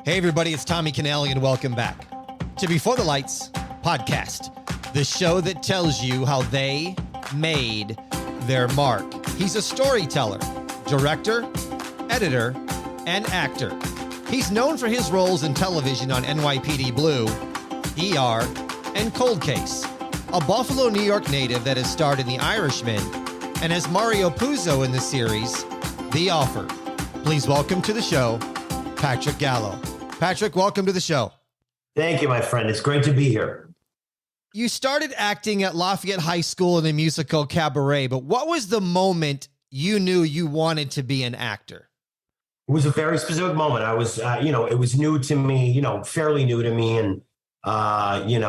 Hey, everybody, it's Tommy Canelli, and welcome back to Before the Lights podcast, the show that tells you how they made their mark. He's a storyteller, director, editor, and actor. He's known for his roles in television on NYPD Blue, ER, and Cold Case, a Buffalo, New York native that has starred in The Irishmen and as Mario Puzo in the series, The Offer. Please welcome to the show, Patrick Gallo. Patrick, welcome to the show. Thank you, my friend. It's great to be here. You started acting at Lafayette High School in the musical Cabaret, but what was the moment you knew you wanted to be an actor? It was a very specific moment. I was, it was new to me, fairly new to me. And, and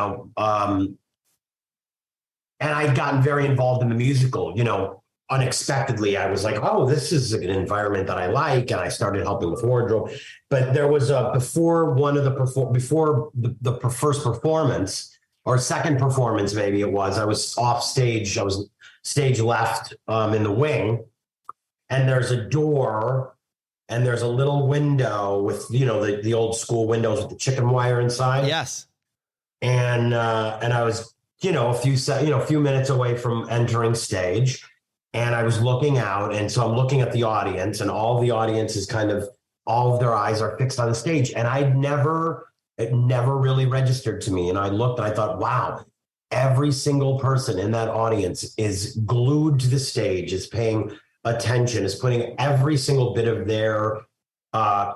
I'd gotten very involved in the musical, unexpectedly. I was like, oh, this is an environment that I like. And I started helping with wardrobe. But there was before the first performance or second performance, maybe it was, I was off stage. I was stage left in the wing, and there's a door and there's a little window with, the old school windows with the chicken wire inside. Yes. And I was, a few minutes away from entering stage, and I was looking out. And so I'm looking at the audience, and all the audience is all of their eyes are fixed on the stage. And it never really registered to me. And I looked and I thought, wow, every single person in that audience is glued to the stage, is paying attention, is putting every single bit of their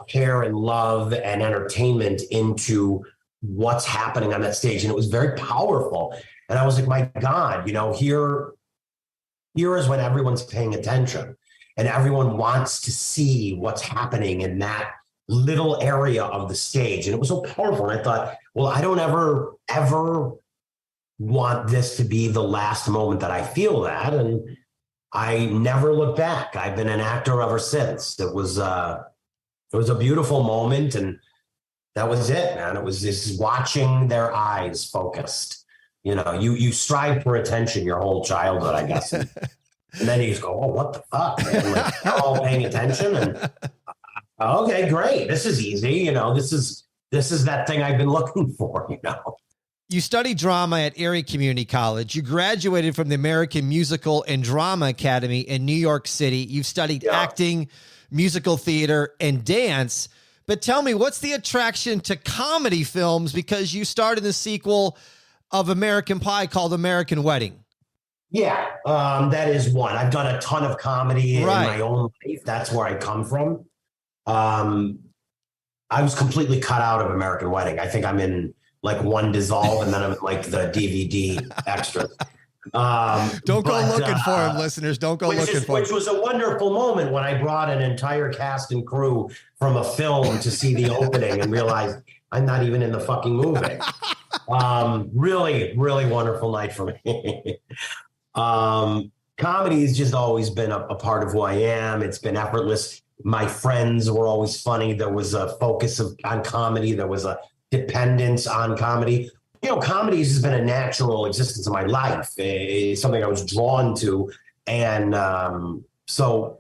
care and love and entertainment into what's happening on that stage. And it was very powerful. And I was like, my God, here is when everyone's paying attention and everyone wants to see what's happening in that little area of the stage. And it was so powerful. And I thought, well, I don't ever want this to be the last moment that I feel that. And I never looked back. I've been an actor ever since. It was a beautiful moment. And that was it, man. It was just watching their eyes focused. You strive for attention your whole childhood, I guess. And then you just go, oh, what the fuck, man? Like, they're all paying attention. And okay, great. This is easy. This is that thing I've been looking for, You studied drama at Erie Community College. You graduated from the American Musical and Drama Academy in New York City. You've studied acting, musical theater, and dance. But tell me, what's the attraction to comedy films? Because you starred in the sequel of American Pie called American Wedding. Yeah, that is one. I've done a ton of comedy in my own life. That's where I come from. I was completely cut out of American Wedding. I think I'm in like one dissolve, and then I'm in like the DVD extras. Don't go looking for him, listeners. Don't go looking for him. Which was a wonderful moment when I brought an entire cast and crew from a film to see the opening and realized I'm not even in the fucking movie. Really, really wonderful night for me. Comedy has just always been a part of who I am. It's been effortless. My friends were always funny. There was a focus on comedy. There was a dependence on comedy. Comedy has been a natural existence in my life. It's something I was drawn to. And so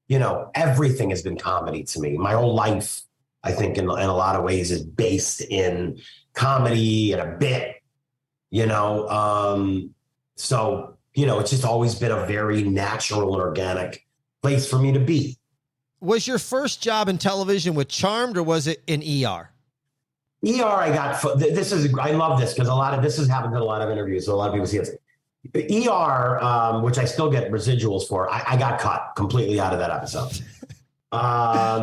everything has been comedy to me. My whole life, I think, in a lot of ways, is based in comedy and a bit, So, it's just always been a very natural and organic place for me to be. Was your first job in television with Charmed, or was it in ER? ER, I love this because this has happened in a lot of interviews. So a lot of people see it. ER, which I still get residuals for, I got cut completely out of that episode.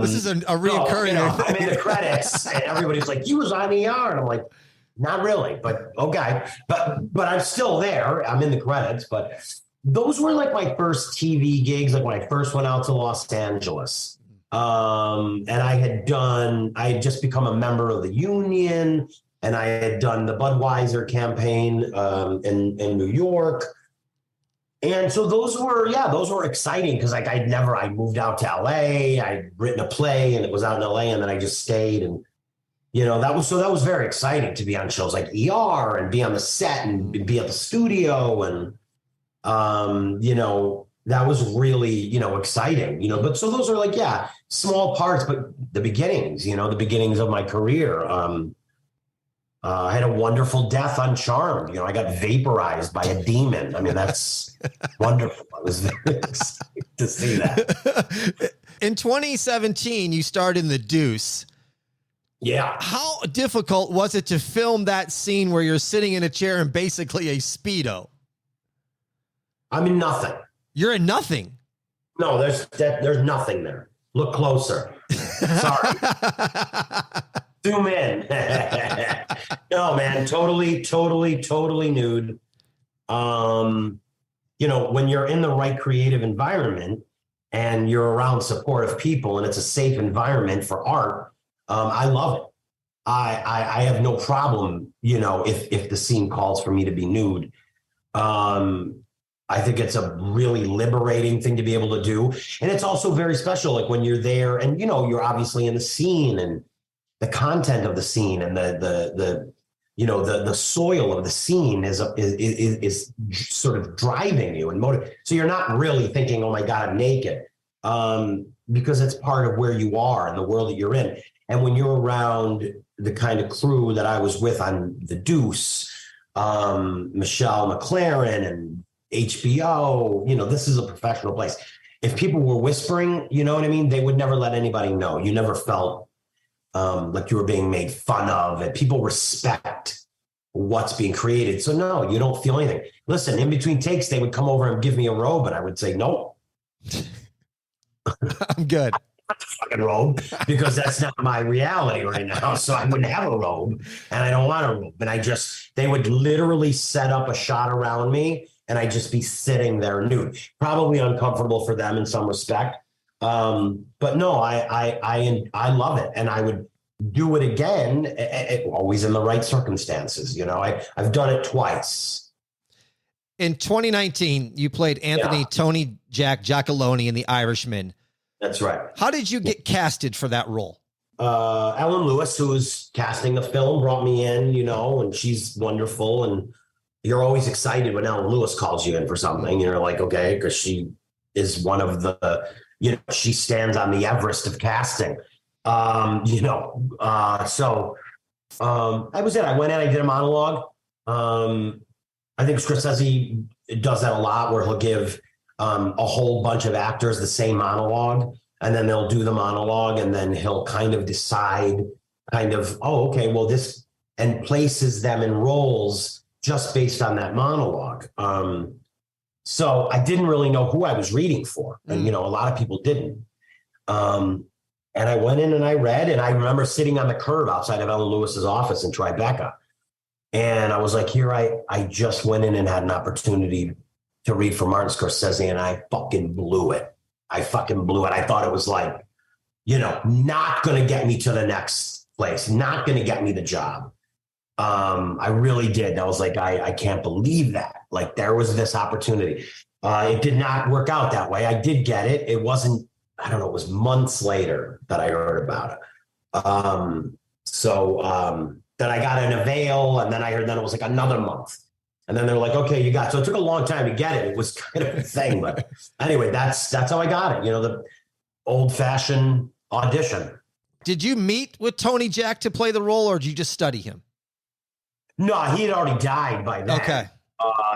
This is a reoccurring. I'm in the credits and everybody's like, you was on ER. And I'm like, not really, but okay. But I'm still there. I'm in the credits, but those were like my first TV gigs. Like when I first went out to Los Angeles. And I had just become a member of the union, and I had done the Budweiser campaign in New York. And so those were exciting because I moved out to LA. I'd written a play and it was out in LA, and then I just stayed. And, that was very exciting to be on shows like ER and be on the set and be at the studio. And, that was really, exciting, but so those are like, small parts, but the beginnings, the beginnings of my career. I had a wonderful death on Charmed. I got vaporized by a demon. I mean, that's wonderful. I was very excited to see that. In 2017, you starred in The Duece. Yeah. How difficult was it to film that scene where you're sitting in a chair and basically a Speedo? I'm in nothing. You're in nothing? No, there's nothing there. Look closer. Sorry. Zoom in. No, man, totally nude. When you're in the right creative environment and you're around supportive people and it's a safe environment for art, I love it. I have no problem, if the scene calls for me to be nude. I think it's a really liberating thing to be able to do. And it's also very special, like when you're there and, you're obviously in the scene and the content of the scene and the soil of the scene is sort of driving you and motivating. So you're not really thinking, oh my God, I'm naked, because it's part of where you are and the world that you're in. And when you're around the kind of crew that I was with on The Duece, Michelle McLaren and HBO, this is a professional place. If people were whispering, you know what I mean? They would never let anybody know. You never felt like you were being made fun of, and people respect what's being created. So no, you don't feel anything. Listen, in between takes, they would come over and give me a robe and I would say, nope. I'm good. Not the fucking robe, because that's not my reality right now. So I wouldn't have a robe and I don't want a robe. And they would literally set up a shot around me and I'd just be sitting there nude, probably uncomfortable for them in some respect. But no, I love it. And I would do it again, always in the right circumstances. I've done it twice. In 2019, you played Anthony Tony Giacalone in The Irishmen. That's right. How did you get casted for that role? Ellen Lewis, who was casting the film, brought me in, and she's wonderful. And you're always excited when Ellen Lewis calls you in for something. You're like, okay, because she is one of the, she stands on the Everest of casting. So I was in. I went in, I did a monologue. I think Scorsese does that a lot, where he'll give a whole bunch of actors the same monologue, and then they'll do the monologue, and then he'll kind of decide oh, okay, well, this, and places them in roles just based on that monologue. So I didn't really know who I was reading for. And, a lot of people didn't. And I went in and I read, and I remember sitting on the curb outside of Ellen Lewis's office in Tribeca. And I was like, here, I just went in and had an opportunity to read for Martin Scorsese, and I fucking blew it. I thought it was like, not going to get me to the next place, not going to get me the job. I really did. I was like, I can't believe that. Like, there was this opportunity. It did not work out that way. I did get it. It wasn't, I don't know, it was months later that I heard about it. Then I got an avail, and then I heard that it was like another month. And then they're like, okay, you got it. So it took a long time to get it. It was kind of a thing. But anyway, that's how I got it. The old fashioned audition. Did you meet with Tony Jack to play the role, or did you just study him? No, he had already died by then. Okay.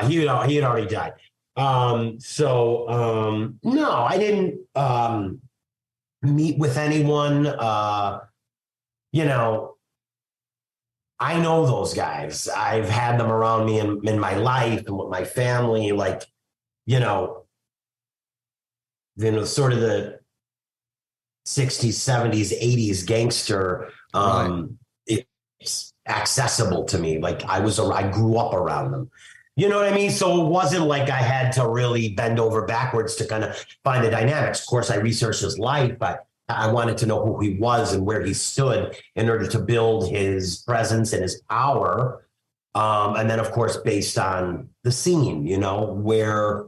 He had already died. No, I didn't meet with anyone. I know those guys. I've had them around me in my life and with my family, sort of the 60s, 70s, 80s gangster. Right. It's accessible to me. Like, I grew up around them. You know what I mean? So it wasn't like I had to really bend over backwards to kind of find the dynamics. Of course, I researched his life, but I wanted to know who he was and where he stood in order to build his presence and his power. And then, of course, based on the scene, where,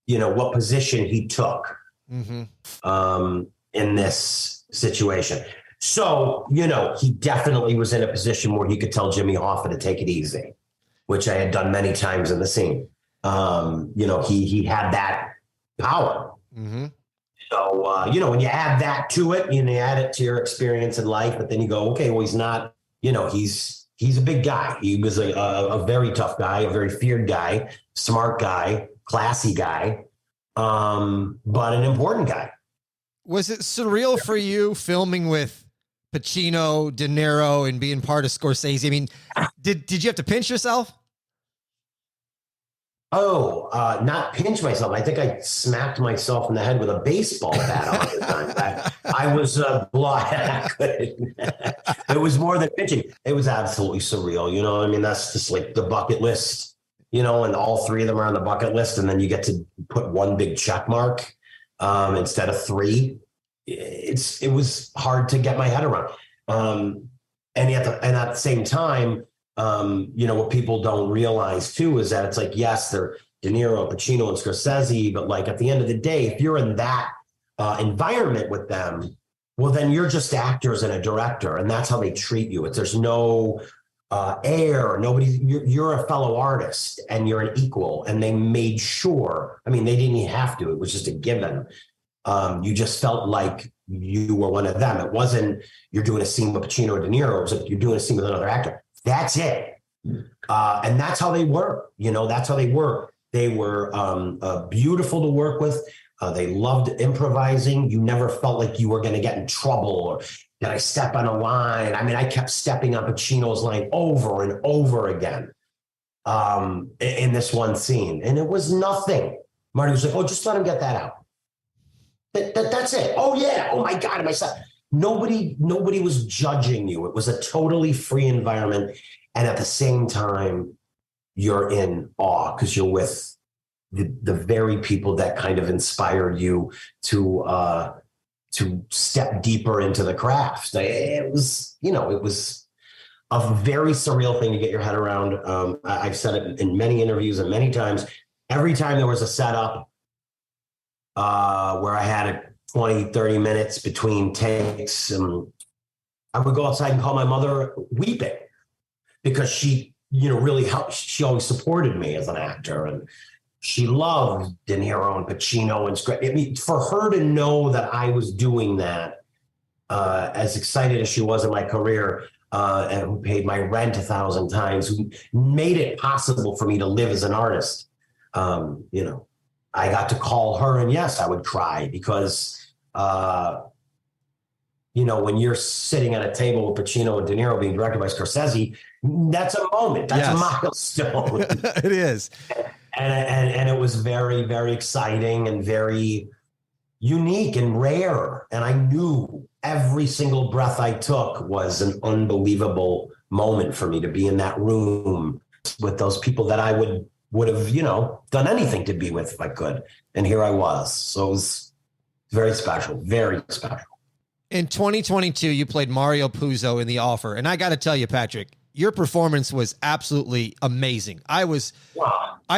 what position he took in this situation. So, he definitely was in a position where he could tell Jimmy Hoffa to take it easy, which I had done many times in the scene. He had that power. So, when you add that to it, you add it to your experience in life, but then you go, okay, well, he's not, he's a big guy. He was a very tough guy, a very feared guy, smart guy, classy guy, but an important guy. Was it surreal for you filming with Pacino, DeNiro, and being part of Scorsese? I mean, did you have to pinch yourself? Oh, not pinch myself. I think I smacked myself in the head with a baseball bat all the time. I was it was more than pinching. It was absolutely surreal. I mean, that's just like the bucket list, and all three of them are on the bucket list. And then you get to put one big check mark instead of three. It was hard to get my head around. And at the same time, what people don't realize too is that it's like, yes, they're De Niro, Pacino, and Scorsese, but like at the end of the day, if you're in that environment with them, well, then you're just actors and a director, and that's how they treat you. There's no air, you're a fellow artist and you're an equal, and they made sure. I mean, they didn't even have to; it was just a given. You just felt like you were one of them. It wasn't you're doing a scene with Pacino or De Niro. It was like you're doing a scene with another actor. That's it. And that's how they were. That's how they were. They were beautiful to work with. They loved improvising. You never felt like you were going to get in trouble or did I step on a line? I mean, I kept stepping on Pacino's line over and over again in this one scene. And it was nothing. Marty was like, oh, just let him get that out. That's it. Oh, yeah. Oh, my God. Am I stuck? Nobody was judging you. It was a totally free environment. And at the same time, you're in awe because you're with the very people that kind of inspired you to step deeper into the craft. It was a very surreal thing to get your head around. I've said it in many interviews and many times. Every time there was a setup where I had 20, 30 minutes between takes, I would go outside and call my mother weeping because she, really helped. She always supported me as an actor, and she loved De Niro and Pacino and I mean, for her to know that I was doing that, as excited as she was in my career, and who paid my rent 1,000 times, who made it possible for me to live as an artist. I got to call her, and yes, I would cry because, when you're sitting at a table with Pacino and De Niro being directed by Scorsese, that's a moment. That's a milestone. It is. And it was very, very exciting and very unique and rare. And I knew every single breath I took was an unbelievable moment for me to be in that room with those people that I would have, done anything to be with if I could. And here I was. So it was very special, very special. In 2022, you played Mario Puzo in The Offer. And I got to tell you, Patrick, your performance was absolutely amazing. I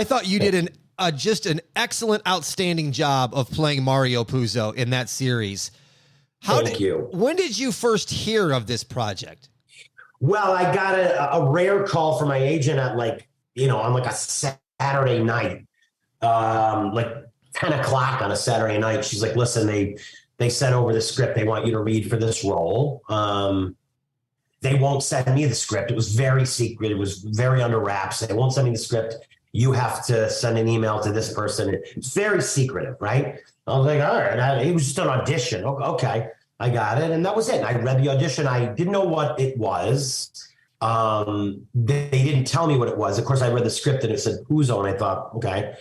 thought you did just an excellent, outstanding job of playing Mario Puzo in that series. Thank you. When did you first hear of this project? Well, I got a rare call from my agent at on a Saturday night, like 10 o'clock on a Saturday night. She's like, listen, they sent over the script. They want you to read for this role. They won't send me the script. It was very secret. It was very under wraps. They won't send me the script. You have to send an email to this person. It's very secretive, right? I was like, all right. It was just an audition. Okay, I got it. And that was it. I read the audition. I didn't know what it was. They didn't tell me what it was. Of course, I read the script and it said Puzo. And I thought, okay,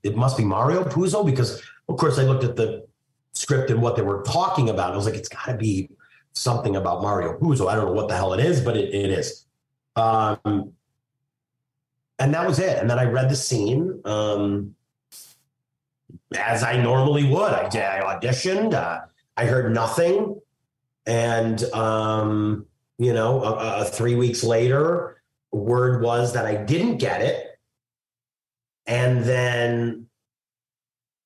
it must be Mario Puzo? Because, of course, I looked at the script and what they were talking about. I was like, it's got to be something about Mario Puzo. I don't know what the hell it is, but it is. And that was it. And then I read the scene as I normally would. I auditioned. I heard nothing. And, 3 weeks later, word was that I didn't get it. And then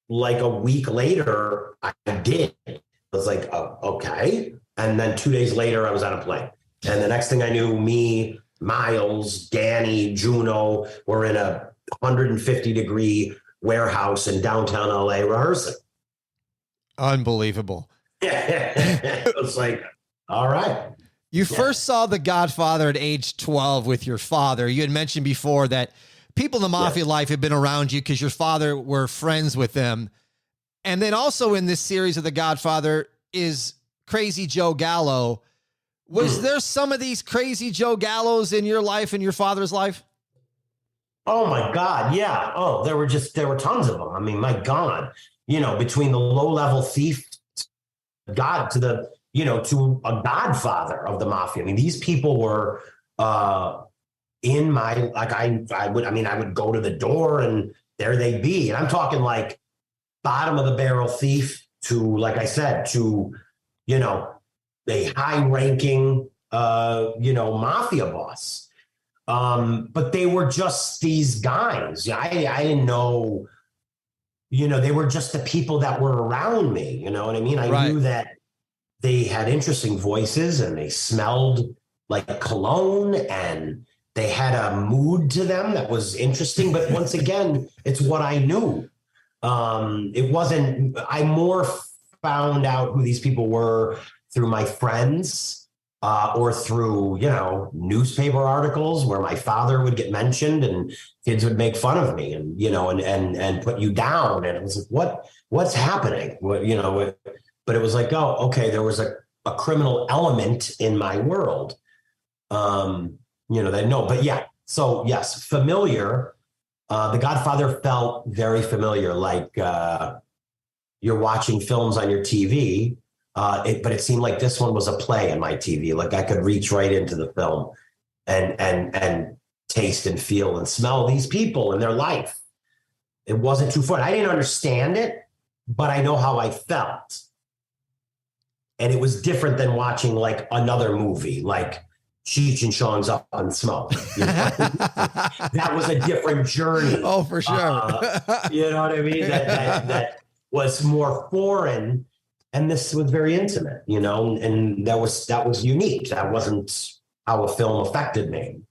like a week later, I did. I was like, oh, okay. And then 2 days later, I was on a plane. And the next thing I knew, me, Miles, Danny, Juno were in a 150-degree warehouse in downtown LA rehearsing. Unbelievable. It was like, all right. You first saw The Godfather at age 12 with your father. You had mentioned before that people in the mafia life had been around you because your father were friends with them. And then also in this series of The Godfather is Crazy Joe Gallo. Was there some of these Crazy Joe Gallos in your life and your father's life? Oh my God. Yeah. Oh, there were tons of them. I mean, my God, between the low-level thief God to the, to a godfather of the mafia. I mean, these people were in my, like, I would go to the door and there they'd be. And I'm talking like bottom of the barrel thief to, like I said, to, a high-ranking, mafia boss. But they were just these guys. I didn't know, they were just the people that were around me. You know what I mean? I knew that they had interesting voices and they smelled like cologne and they had a mood to them that was interesting. But once again, it's what I knew. It wasn't, I more found out who these people were through my friends or through, newspaper articles where my father would get mentioned and kids would make fun of me and, and put you down. And it was like, what's happening? But it was like, oh, okay, there was a criminal element in my world. But yeah. So yes, familiar. The Godfather felt very familiar, like you're watching films on your TV, but it seemed like this one was a play on my TV. Like I could reach right into the film and taste and feel and smell these people and their life. It wasn't too fun. I didn't understand it, but I know how I felt. And it was different than watching like another movie, like Cheech and Chong's Up on Smoke. That was a different journey. Oh, for sure. You know what I mean? That was more foreign, and this was very intimate. And that was unique. That wasn't how a film affected me.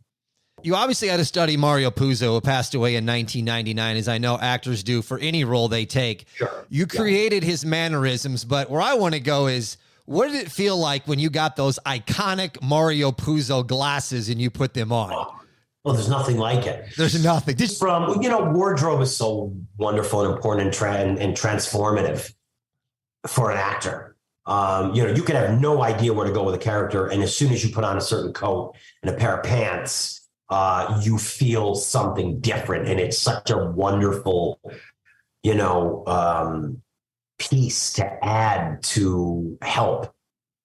You obviously had to study Mario Puzo, who passed away in 1999, as I know actors do for any role they take. Sure. You created his mannerisms, but where I want to go is, what did it feel like when you got those iconic Mario Puzo glasses and you put them on? Oh, well, there's nothing like it. There's nothing. Wardrobe is so wonderful and important and transformative for an actor. You could have no idea where to go with a character, and as soon as you put on a certain coat and a pair of pants, you feel something different, and it's such a wonderful, piece to add to help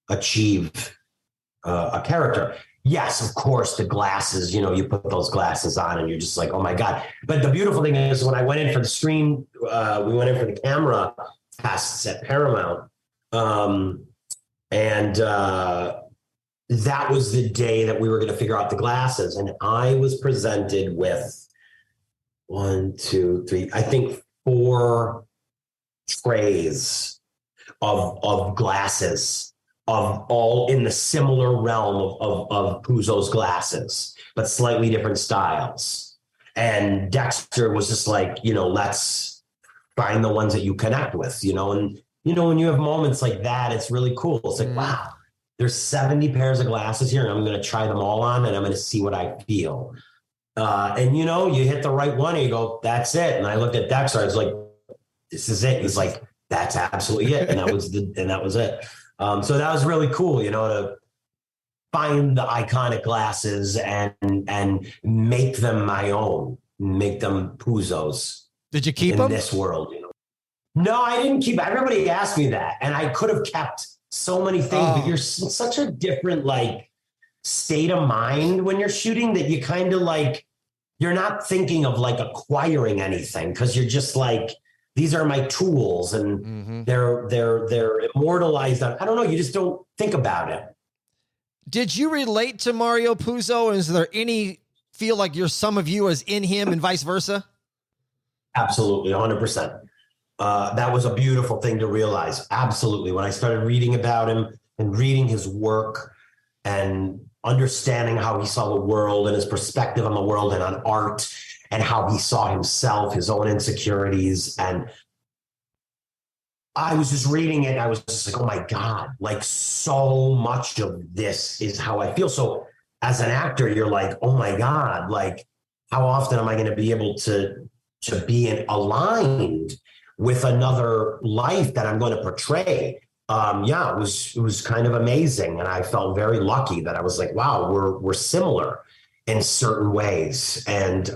achieve a character. Yes, of course, the glasses, you put those glasses on and you're just like, oh my God. But the beautiful thing is when I went in for the screen, we went in for the camera tests at Paramount. That was the day that we were going to figure out the glasses. And I was presented with 1, 2, 3, I think 4 trays of glasses of all in the similar realm of Puzo's glasses, but slightly different styles. And Dexter was just like, let's find the ones that you connect with, and when you have moments like that, it's really cool. It's like, wow, there's 70 pairs of glasses here and I'm going to try them all on and I'm going to see what I feel. And you hit the right one and you go, that's it. And I looked at Dexter, I was like, this is it. He's like, that's absolutely it. And that was it. So that was really cool, to find the iconic glasses and make them my own, make them Puzo's. Did you keep them in this world? No, I didn't keep. Everybody asked me that, and I could have kept so many things. But you're in such a different state of mind when you're shooting that you kind of you're not thinking of acquiring anything because you're just like, these are my tools and they're immortalized. I don't know. You just don't think about it. Did you relate to Mario Puzo? Is there any feel like some of you as in him and vice versa? Absolutely. 100%. That was a beautiful thing to realize. Absolutely. When I started reading about him and reading his work and understanding how he saw the world and his perspective on the world and on art, and how he saw himself, his own insecurities, and I was just reading it. And I was just like, oh my God, like so much of this is how I feel. So as an actor, you're like, oh my God, like how often am I going to be able to be aligned with another life that I'm going to portray? Yeah, it was kind of amazing. And I felt very lucky that I was like, wow, we're similar in certain ways. And,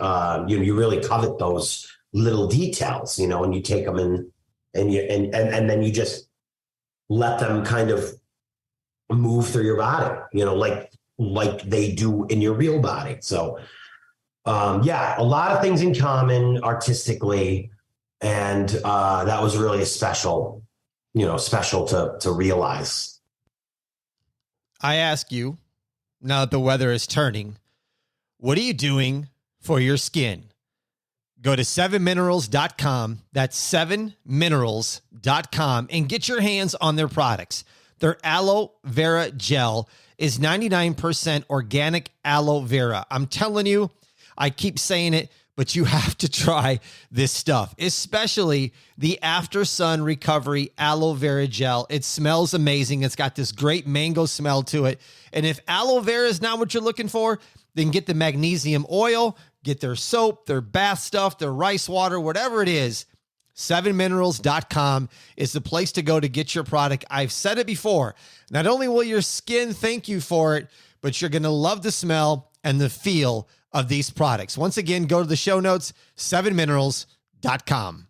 you really covet those little details, and you take them and then you just let them kind of move through your body, like they do in your real body. So, yeah, a lot of things in common artistically. And that was really special to realize. I ask you, now that the weather is turning, what are you doing for your skin? Go to 7minerals.com. That's 7minerals.com and get your hands on their products. Their aloe vera gel is 99% organic aloe vera. I'm telling you, I keep saying it, but you have to try this stuff, especially the After Sun Recovery Aloe Vera Gel. It smells amazing. It's got this great mango smell to it. And if aloe vera is not what you're looking for, then get the magnesium oil, get their soap, their bath stuff, their rice water, whatever it is. 7minerals.com is the place to go to get your product. I've said it before. Not only will your skin thank you for it, but you're going to love the smell and the feel of these products. Once again, go to the show notes, 7minerals.com.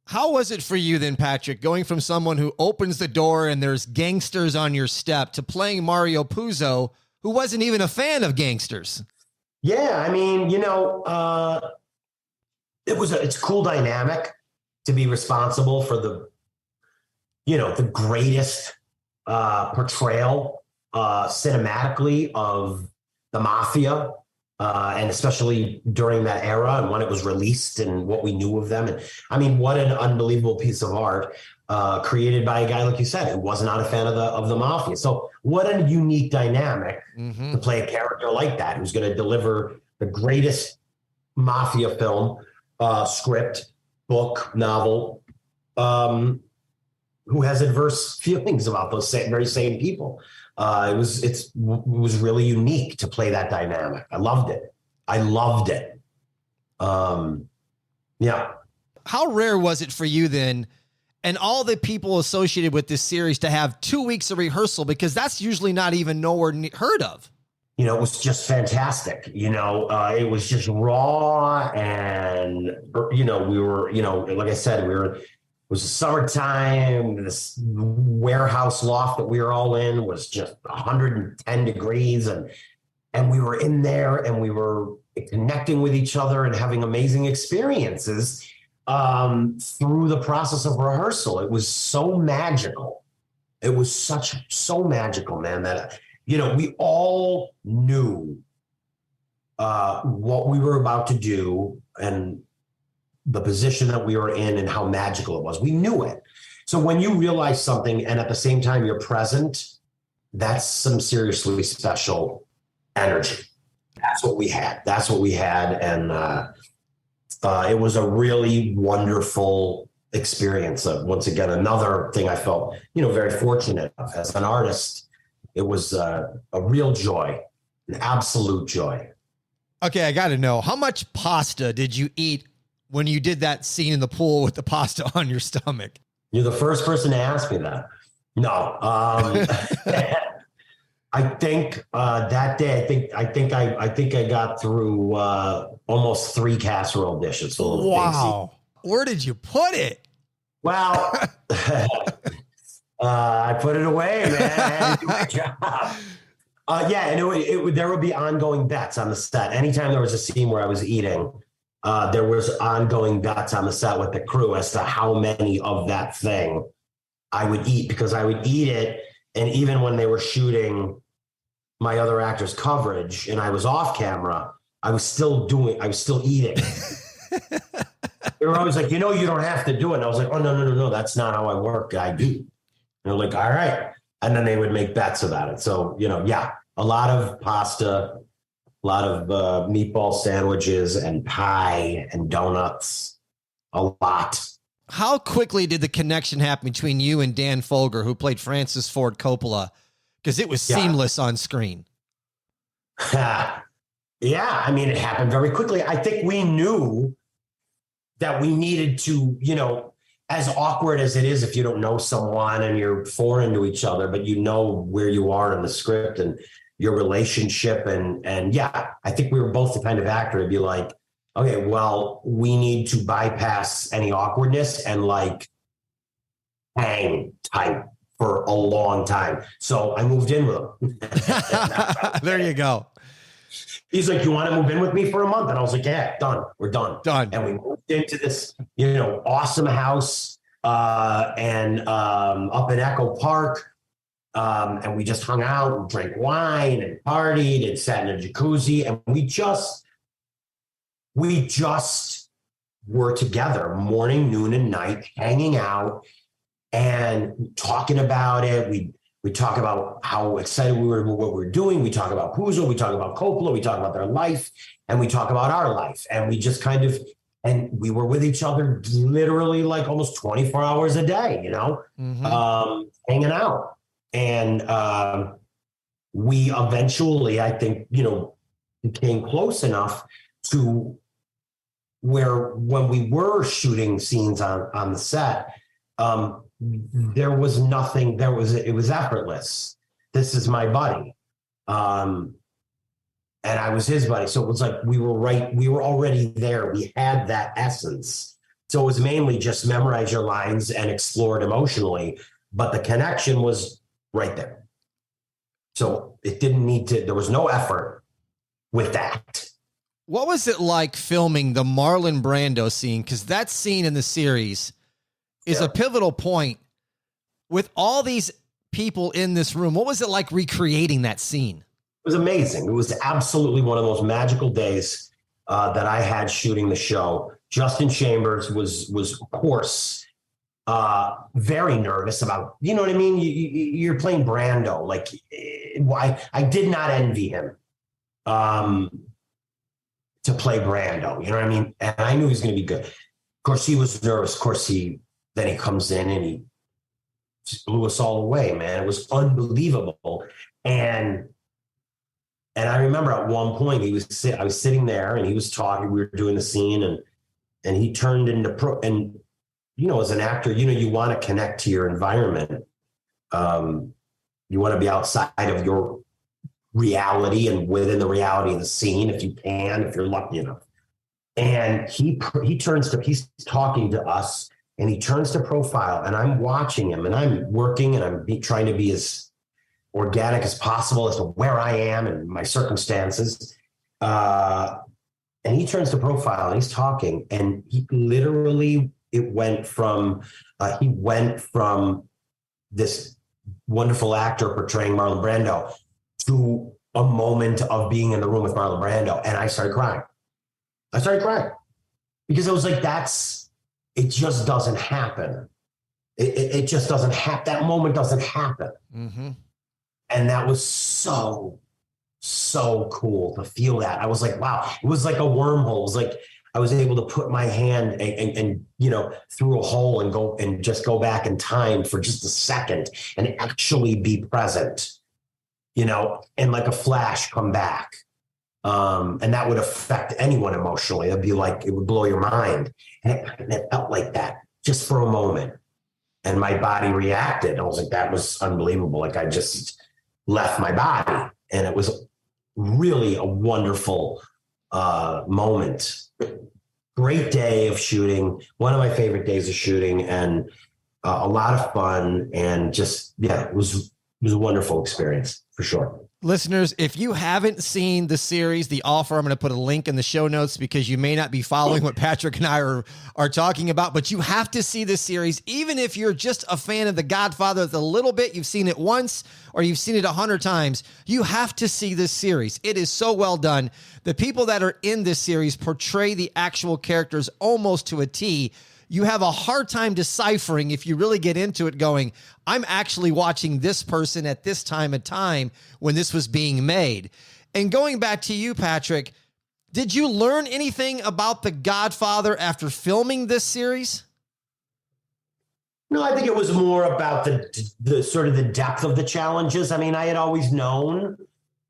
How was it for you then, Patrick, going from someone who opens the door and there's gangsters on your step to playing Mario Puzo, who wasn't even a fan of gangsters? Yeah, I mean, it's a cool dynamic to be responsible for the greatest portrayal cinematically of the mafia, and especially during that era and when it was released and what we knew of them. And I mean, what an unbelievable piece of art created by a guy, like you said, who was not a fan of the mafia. So what a unique dynamic to play a character like that, who's going to deliver the greatest mafia film, script, book, novel, who has adverse feelings about those very same people. It was really unique to play that dynamic. I loved it. Yeah. How rare was it for you then, and all the people associated with this series, to have 2 weeks of rehearsal? Because that's usually not even nowhere heard of. It was just fantastic. It was just raw. And, we were, like I said, it was the summertime. This warehouse loft that we were all in was just 110 degrees. And we were in there and we were connecting with each other and having amazing experiences through the process of rehearsal. It was so magical. It was so magical, man, that, we all knew what we were about to do and the position that we were in and how magical it was. We knew it. So when you realize something and at the same time you're present, that's some seriously special energy. That's what we had. And it was a really wonderful experience. Once again, another thing I felt, very fortunate of as an artist. It was a real joy, an absolute joy. Okay, I got to know, how much pasta did you eat when you did that scene in the pool with the pasta on your stomach? You're the first person to ask me that. No, I think that day, I think I got through almost 3 casserole dishes. Wow, where did you put it? Well, I put it away, man. I had to do my job. Yeah, and there would be ongoing bets on the set. Anytime there was a scene where I was eating, there was ongoing bets on the set with the crew as to how many of that thing I would eat, because I would eat it. And even when they were shooting my other actors' coverage and I was off camera, I was still eating. They were always like, you don't have to do it. And I was like, oh, no, that's not how I work. I do. And they're like, all right. And then they would make bets about it. So, yeah, a lot of pasta, a lot of meatball sandwiches and pie and donuts, a lot. how quickly did the connection happen between you and Dan Fogler, who played Francis Ford Coppola? Because it was seamless on screen. Yeah, I mean, it happened very quickly. I think we knew that we needed to, as awkward as it is if you don't know someone and you're foreign to each other, but you know where you are in the script and your relationship. And yeah, I think we were both the kind of actor to be like, okay, well, we need to bypass any awkwardness and like hang tight for a long time. So I moved in with him. There you go. He's like, you want to move in with me for a month? And I was like, yeah, done. We're done. Done. And we moved into this, awesome house and up in Echo Park. And we just hung out and drank wine and partied and sat in a jacuzzi. And we just were together morning, noon, and night, hanging out and talking about it. We talk about how excited we were about what we were doing. We talk about Puzo. We talk about Coppola. We talk about their life, and we talk about our life. And we just and we were with each other literally like almost 24 hours a day, hanging out. And we eventually, I think, became close enough to where when we were shooting scenes on the set, there was nothing, it was effortless. This is my buddy. And I was his buddy. So it was like, we were already there. We had that essence. So it was mainly just memorize your lines and explore it emotionally, but the connection was right there. So it didn't need to, there was no effort with that. What was it like filming the Marlon Brando scene? Because that scene in the series is a pivotal point with all these people in this room. What was it like recreating that scene? It was amazing. It was absolutely one of the most magical days that I had shooting the show. Justin Chambers was of course, very nervous about, you know what I mean? You're playing Brando. Like, I did not envy him to play Brando. You know what I mean? And I knew he was going to be good. Of course, he was nervous. Of course, then he comes in and he just blew us all away, man. It was unbelievable. And I remember at one point I was sitting there and he was talking, we were doing the scene and he turned into and as an actor, you want to connect to your environment. You want to be outside of your reality and within the reality of the scene, if you can, if you're lucky enough. And he's talking to us and he turns to profile and I'm watching him and I'm working and I'm trying to be as organic as possible as to where I am and my circumstances. And he turns to profile and he's talking and he literally, he went from this wonderful actor portraying Marlon Brando to a moment of being in the room with Marlon Brando. And I started crying. Because I was like, it just doesn't happen. It just doesn't happen. That moment doesn't happen. Mm-hmm. And that was so cool to feel that. I was like, wow, it was like a wormhole. It was like, I was able to put my hand and through a hole and just go back in time for just a second and actually be present, and like a flash come back. And that would affect anyone emotionally. It'd be like, it would blow your mind. And it felt like that just for a moment. And my body reacted. I was like, that was unbelievable. Like I just left my body and it was really a wonderful moment. Great day of shooting. One of my favorite days of shooting and a lot of fun. And just, it was a wonderful experience for sure. Listeners, if you haven't seen the series, The Offer, I'm going to put a link in the show notes because you may not be following what Patrick and I are talking about, but you have to see this series. Even if you're just a fan of The Godfather, a little bit, you've seen it once or you've seen it 100 times, you have to see this series. It is so well done. The people that are in this series portray the actual characters almost to a T. You have a hard time deciphering if you really get into it going, I'm actually watching this person at this time of time when this was being made. And going back to you, Patrick, did you learn anything about The Godfather after filming this series? No, I think it was more about the sort of the depth of the challenges. I mean, I had always known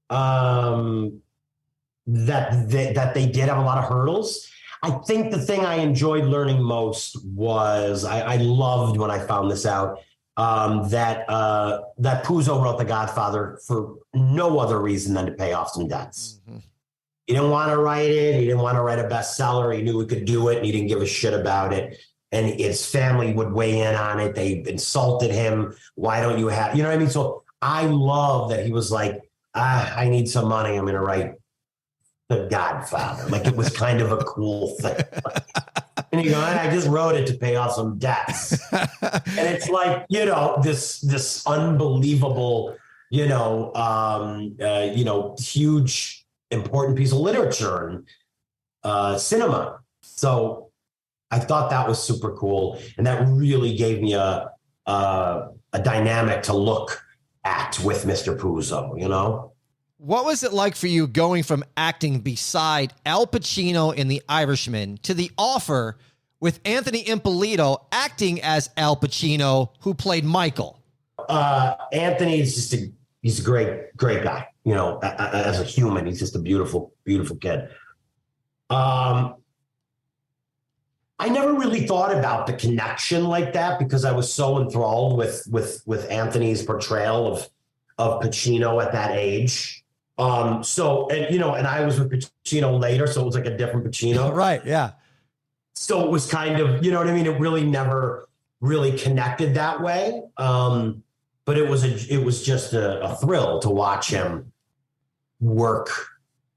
that they did have a lot of hurdles. I think the thing I enjoyed learning most was I loved when I found this out that Puzo wrote The Godfather for no other reason than to pay off some debts. Mm-hmm. He didn't want to write it. He didn't want to write a bestseller. He knew he could do it, and he didn't give a shit about it. And his family would weigh in on it. They insulted him. Why don't you have, you know what I mean? So I love that he was like, I need some money. I'm going to write The Godfather. Like, it was kind of a cool thing. And you go, I just wrote it to pay off some debts. And it's like, this unbelievable, huge, important piece of literature and cinema. So I thought that was super cool. And that really gave me a dynamic to look at with Mr. Puzo, What was it like for you going from acting beside Al Pacino in The Irishman to The Offer with Anthony Ippolito acting as Al Pacino, who played Michael? Anthony is he's a great guy. As a human, he's just a beautiful, beautiful kid. I never really thought about the connection like that because I was so enthralled with Anthony's portrayal of Pacino at that age. And I was with Pacino later, so it was like a different Pacino. Right, yeah. So it was kind of, you know what I mean? It really never really connected that way. But it was just a thrill to watch him work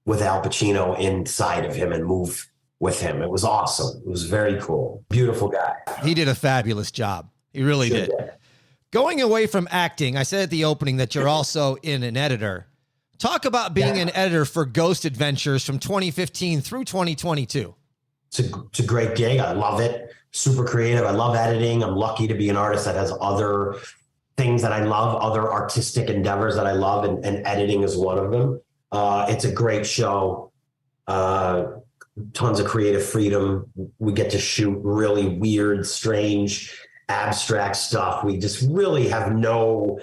with Al Pacino inside of him and move with him. It was awesome. It was very cool. Beautiful guy. He did a fabulous job. He really did. Going away from acting, I said at the opening that you're also an editor. Talk about being an editor for Ghost Adventures from 2015 through 2022. It's a great gig. I love it. Super creative. I love editing. I'm lucky to be an artist that has other things that I love, other artistic endeavors that I love, and editing is one of them. It's a great show. Tons of creative freedom. We get to shoot really weird, strange, abstract stuff. We just really have no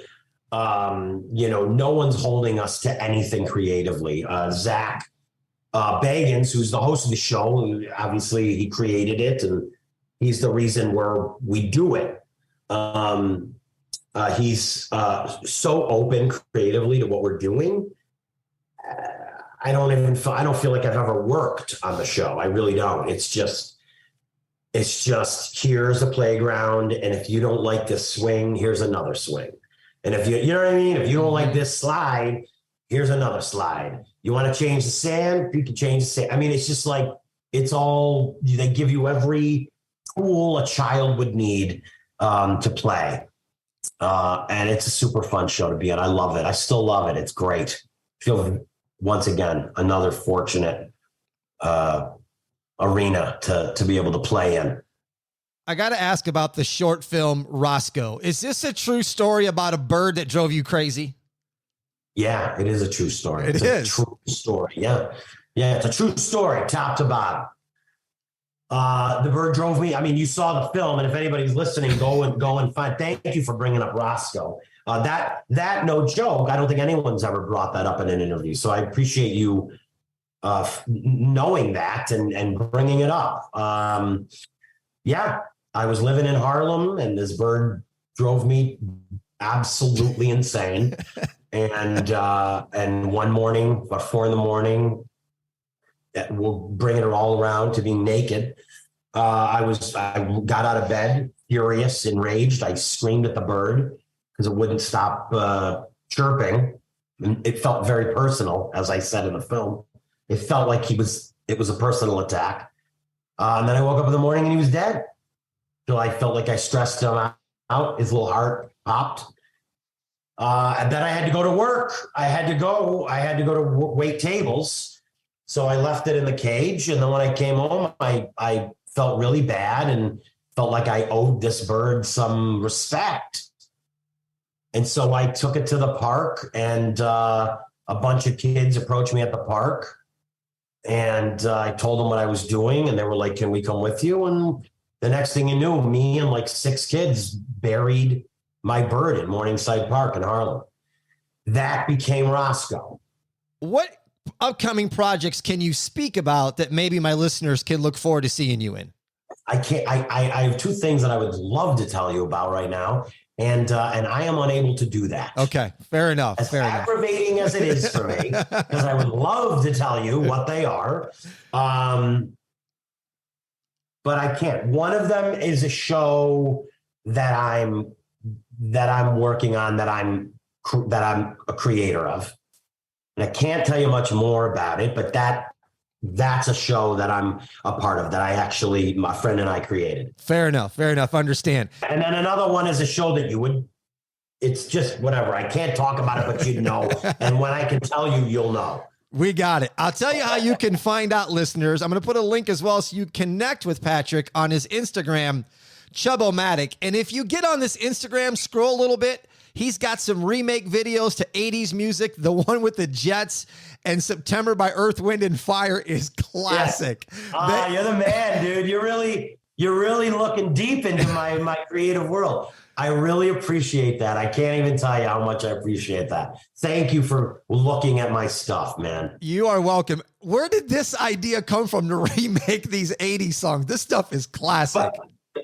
one's holding us to anything creatively. Zach Bagans, who's the host of the show, obviously he created it and he's the reason we do it. He's so open creatively to what we're doing. I don't feel like I've ever worked on the show. I really don't. It's just here's a playground. And if you don't like this swing, here's another swing. And if you know what I mean? If you don't like this slide, here's another slide. You want to change the sand? You can change the sand. I mean, it's just like, they give you every tool a child would need to play. And it's a super fun show to be on. I love it. I still love it. It's great. Once again, another fortunate arena to be able to play in. I got to ask about the short film Roscoe. Is this a true story about a bird that drove you crazy? Yeah, it is a true story. It's a true story. Yeah. Yeah, it's a true story, top to bottom. The bird drove me. I mean, you saw the film, and if anybody's listening, go and find. Thank you for bringing up Roscoe. That no joke. I don't think anyone's ever brought that up in an interview. So I appreciate you knowing that and bringing it up. Yeah, I was living in Harlem, and this bird drove me absolutely insane. And one morning, about 4 a.m, we'll bring it all around to being naked. I got out of bed, furious, enraged. I screamed at the bird because it wouldn't stop chirping. And it felt very personal, as I said in the film. It felt like it was a personal attack. And then I woke up in the morning and he was dead. So I felt like I stressed him out. His little heart popped. And then I had to go to work. I had to go to wait tables. So I left it in the cage. And then when I came home, I felt really bad and felt like I owed this bird some respect. And so I took it to the park, and a bunch of kids approached me at the park. And I told them what I was doing, and they were like, "Can we come with you?" And the next thing you knew, me and like 6 kids buried my bird in Morningside Park in Harlem. That became Roscoe. What upcoming projects can you speak about that maybe my listeners can look forward to seeing you in? I can't. I have 2 things that I would love to tell you about right now, and I am unable to do that. Okay, fair enough. As fair aggravating enough. as it is for me, because I would love to tell you what they are, but I can't. One of them is a show that I'm working on, that I'm a creator of, and I can't tell you much more about it. But that's a show that I'm a part of, that my friend and I created. Fair enough. Understand. And then another one is a show that it's just whatever. I can't talk about it, but you'd know. And when I can tell you, you'll know. We got it. I'll tell you how you can find out, listeners. I'm going to put a link as well so you connect with Patrick on his Instagram, Chubbo-matic. And if you get on this Instagram, scroll a little bit, he's got some remake videos to 80s music. The one with the Jets and September by Earth, Wind, and Fire is classic. Yeah. You're the man, dude. You're really looking deep into my creative world. I really appreciate that. I can't even tell you how much I appreciate that. Thank you for looking at my stuff, man. You are welcome. Where did this idea come from to remake these 80s songs? This stuff is classic.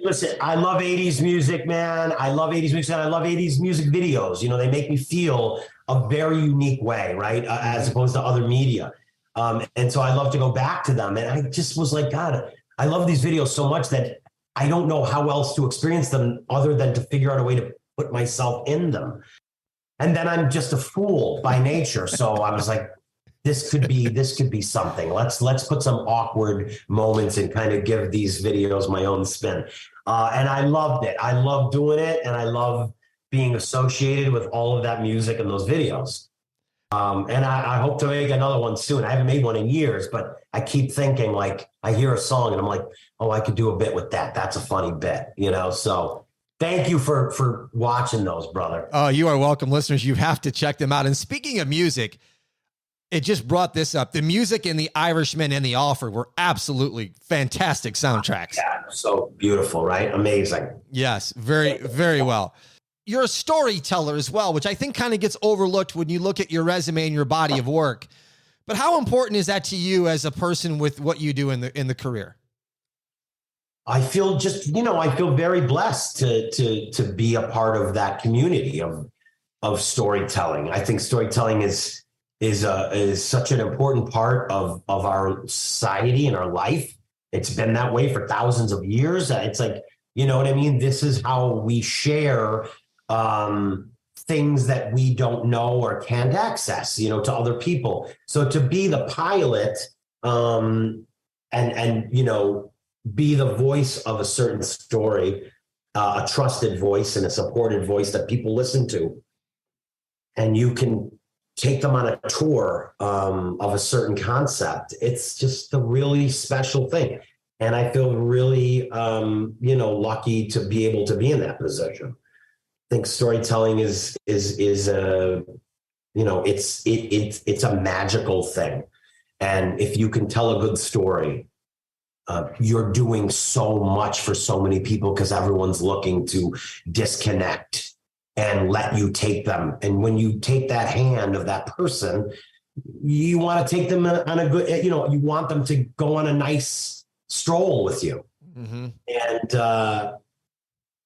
Listen, I love 80s music, man. I love 80s music, and I love 80s music videos. They make me feel a very unique way, right? As opposed to other media. And so I love to go back to them. And I just was like, God, I love these videos so much that I don't know how else to experience them other than to figure out a way to put myself in them. And then I'm just a fool by nature. So I was like, this could be something. Let's put some awkward moments and kind of give these videos my own spin. And I loved it. I love doing it. And I love being associated with all of that music and those videos. And I hope to make another one soon. I haven't made one in years, but I keep thinking, like, I hear a song and I'm like, oh, I could do a bit with that. That's a funny bit, So thank you for watching those, brother. Oh, you are welcome, listeners. You have to check them out. And speaking of music, it just brought this up. The music in The Irishmen and The Offer were absolutely fantastic soundtracks. Yeah, so beautiful, right? Amazing. Yes, very, very well. You're a storyteller as well, which I think kind of gets overlooked when you look at your resume and your body of work. But how important is that to you as a person with what you do in the career? I feel very blessed to be a part of that community of storytelling. I think storytelling is such an important part of our society and our life. It's been that way for thousands of years. It's like, you know what I mean? This is how we share things that we don't know or can't access, to other people. So to be the pilot and be the voice of a certain story, a trusted voice and a supported voice that people listen to, and you can take them on a tour of a certain concept. It's just a really special thing. And I feel really, lucky to be able to be in that position. I think storytelling is it's a magical thing. And if you can tell a good story, you're doing so much for so many people, because everyone's looking to disconnect and let you take them. And when you take that hand of that person, you want to take them on a good, you want them to go on a nice stroll with you. Mm-hmm. And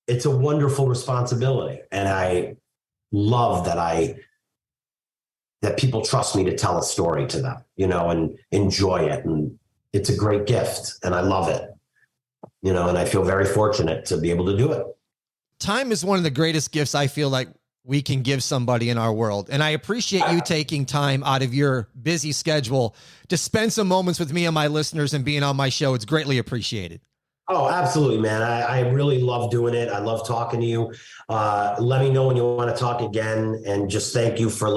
it's a wonderful responsibility. And I love that people trust me to tell a story to them, and enjoy it. And it's a great gift, and I love it, and I feel very fortunate to be able to do it. Time is one of the greatest gifts I feel like we can give somebody in our world. And I appreciate you taking time out of your busy schedule to spend some moments with me and my listeners and being on my show. It's greatly appreciated. Oh, absolutely, man. I really love doing it. I love talking to you. Let me know when you want to talk again. And just thank you for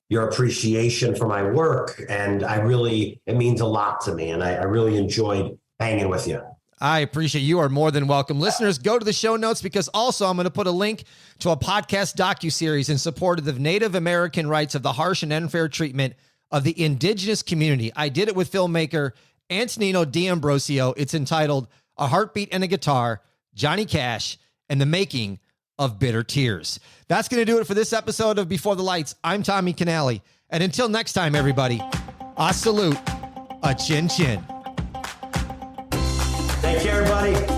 your appreciation for my work. And it means a lot to me. And I really enjoyed hanging with you. I appreciate you. Are more than welcome. Listeners, go to the show notes, because also I'm going to put a link to a podcast docuseries in support of the Native American rights of the harsh and unfair treatment of the indigenous community. I did it with filmmaker Antonino D'Ambrosio. It's entitled A Heartbeat and a Guitar, Johnny Cash, and the Making of Bitter Tears. That's going to do it for this episode of Before the Lights. I'm Tommy Canale. And until next time, everybody, I salute a chin chin. Thank you, everybody.